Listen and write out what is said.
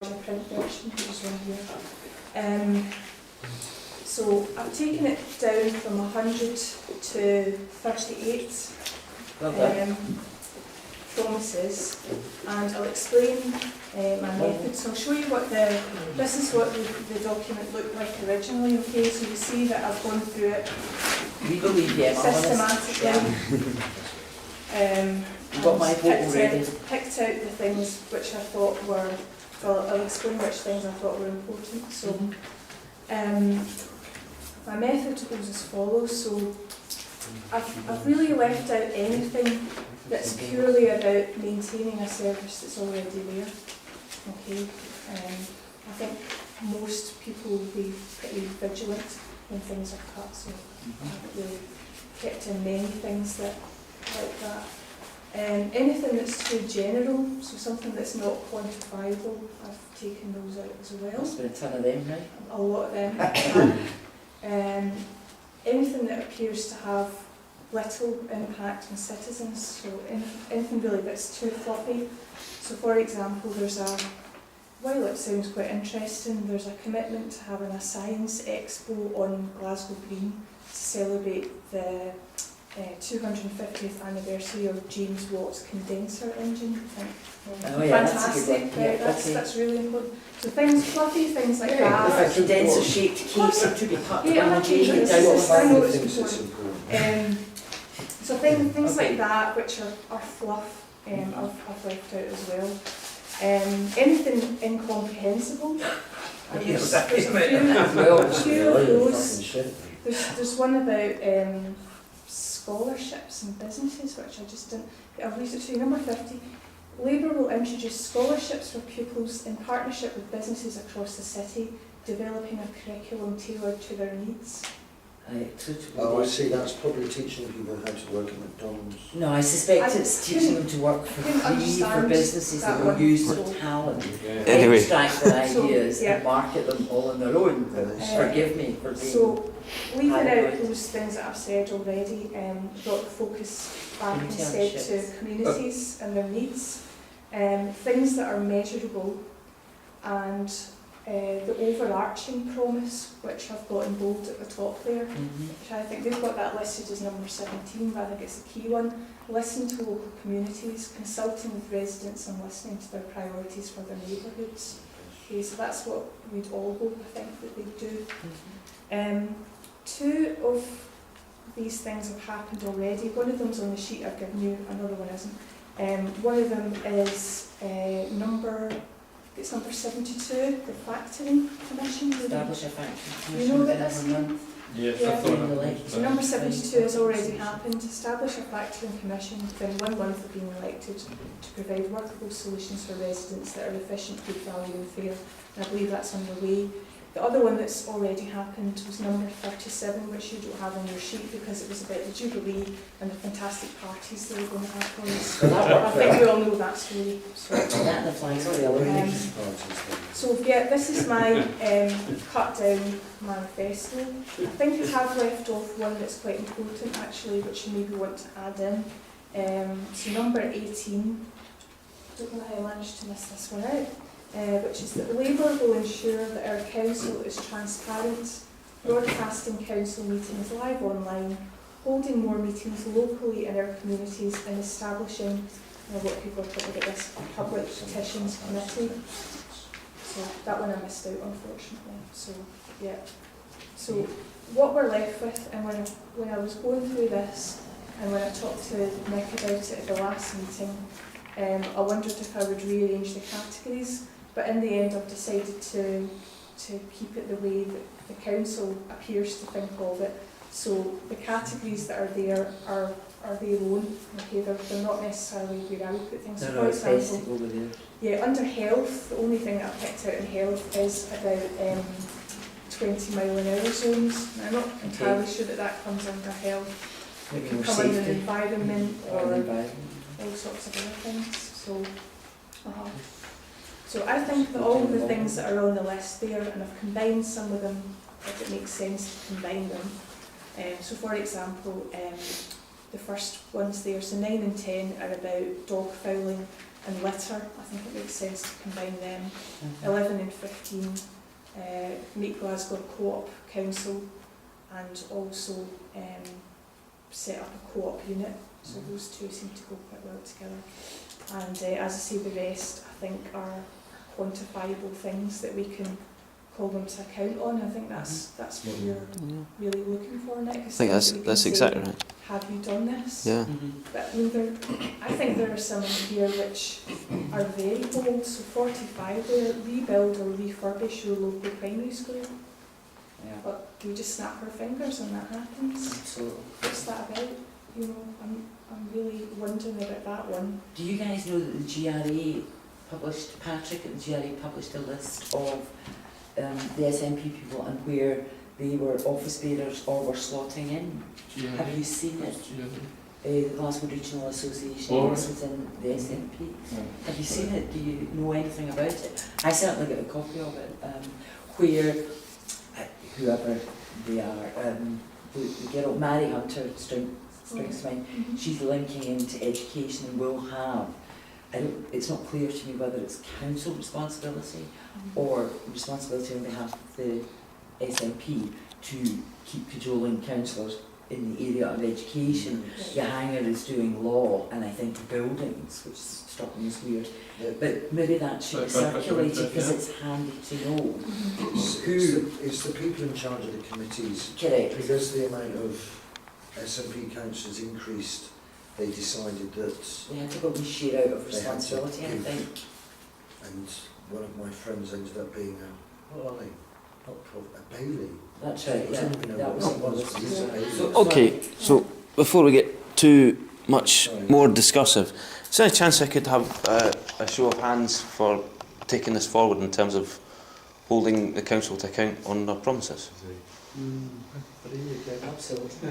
the print version, which is one here. So I've taken it down from 100 to 38 promises, and I'll explain my method. So I'll show you what this is what the document looked like originally, okay? So you see that I've gone through it systematically. Picked out the things which I thought were, well, I'll explain which things I thought were important. So my method goes as follows. So I've really left out anything that's purely about maintaining a service that's already there. Okay, I think most people will be pretty vigilant when things are cut, so I haven't really kept in many things that like that. Anything that's too general, so something that's not quantifiable, I've taken those out as well. There's been a ton of them, right? A lot of them. Anything that appears to have little impact on citizens, so anything really that's too fluffy. So for example, while it sounds quite interesting, there's a commitment to having a science expo on Glasgow Green to celebrate the 250th anniversary of James Watt's condenser engine. Fantastic, that's really important. So things, fluffy things like that. With a condenser shaped cake to be cut I know it's important. So things like that, which are fluff, I've left out as well. Anything incomprehensible. There's a few of those. There's one about scholarships and businesses, which I just didn't. I'll read it to you. Number 50. Labour will introduce scholarships for pupils in partnership with businesses across the city, developing a curriculum tailored to their needs. Oh, I see, that's probably teaching people how to work at McDonald's. No, I suspect it's teaching them to work for free for businesses that will use their talent, extract their ideas and market them all on their own. Forgive me for being... So, leaving out those things that I've said already, brought the focus back instead to communities and their needs, things that are measurable, and the overarching promise, which I've got in bold at the top there, which I think they've got that listed as number 17, but I think it's a key one. Listen to local communities, consulting with residents and listening to their priorities for their neighbourhoods. Okay, so that's what we'd all hope, I think, that they do. Two of these things have happened already. One of them's on the sheet I've given you, another one isn't. One of them is number 72, the Factoring Commission. Establish a factoring commission. You know what this means? Yes, Yeah. I thought So number 72 has already happened. Establish a Factoring Commission within 1 month of being elected to provide workable solutions for residents that are efficient, good value and fair. And I believe that's underway. The other one that's already happened was number 37, which you don't have on your sheet because it was about the Jubilee and the fantastic parties they were going to have for us. I think we all know that story. So yeah, this is my cut down manifesto. I think I have left off one that's quite important actually, which you maybe want to add in. So number 18, I don't know how I managed to miss this one out. Which is that Labour will ensure that our council is transparent, broadcasting council meetings live online, holding more meetings locally in our communities and establishing, what people are talking about this, a public petitions committee. So that one I missed out unfortunately. So yeah. So what we're left with, and when I was going through this and when I talked to Nick about it at the last meeting, I wondered if I would rearrange the categories. But in the end, I've decided to keep it the way that the council appears to think of it. So the categories that are there are their own. Okay, they're not necessarily where I would put things. So for example, under health, the only thing that I picked out in health is about 20 mile an hour zones. Now, I'm not entirely sure that comes under health. It can come under environment or all sorts of other things. So. So I think that all of the things that are on the list there, and I've combined some of them if it makes sense to combine them. So for example, the first ones there, so 9 and 10 are about dog fouling and litter. I think it makes sense to combine them. 11 and 15 make Glasgow a co-op council, and also set up a co-op unit. So those two seem to go quite well together. And as I say, the rest I think are quantifiable things that we can call them to account on. I think that's what you're really looking for, Nick. I think that's exactly right. Have you done this? Yeah. But I mean, I think there are some in here which are very bold. So 45, they rebuild or refurbish your local primary school. Yeah. But do we just snap our fingers and that happens? Absolutely. What's that about? You know, I'm really wondering about that one. Do you guys know that the GRA published, Patrick at the GRA published a list of the SNP people and where they were office bearers or were slotting in? Have you seen it? The Glasgow Regional Association, this was in the SNP. Have you seen it? Do you know anything about it? I certainly got a copy of it, where whoever they are, the girl, Mary Hunter, springs to mind, she's linking into education and will have, it's not clear to me whether it's council responsibility or responsibility on behalf of the SNP to keep cajoling councillors in the area of education. Yahanger is doing law and I think buildings, which struck me as weird. But maybe that should be circulated because it's handy to know It's the people in charge of the committees. Correct. Because the amount of SNP councillors increased, they decided that they had to go and share out of responsibility, I think. And one of my friends ended up being a Bailey. That's right, yeah. That was one of Okay, so before we get too much more discussive, is there any chance I could have a show of hands for taking this forward in terms of holding the council to account on their promises? Absolutely.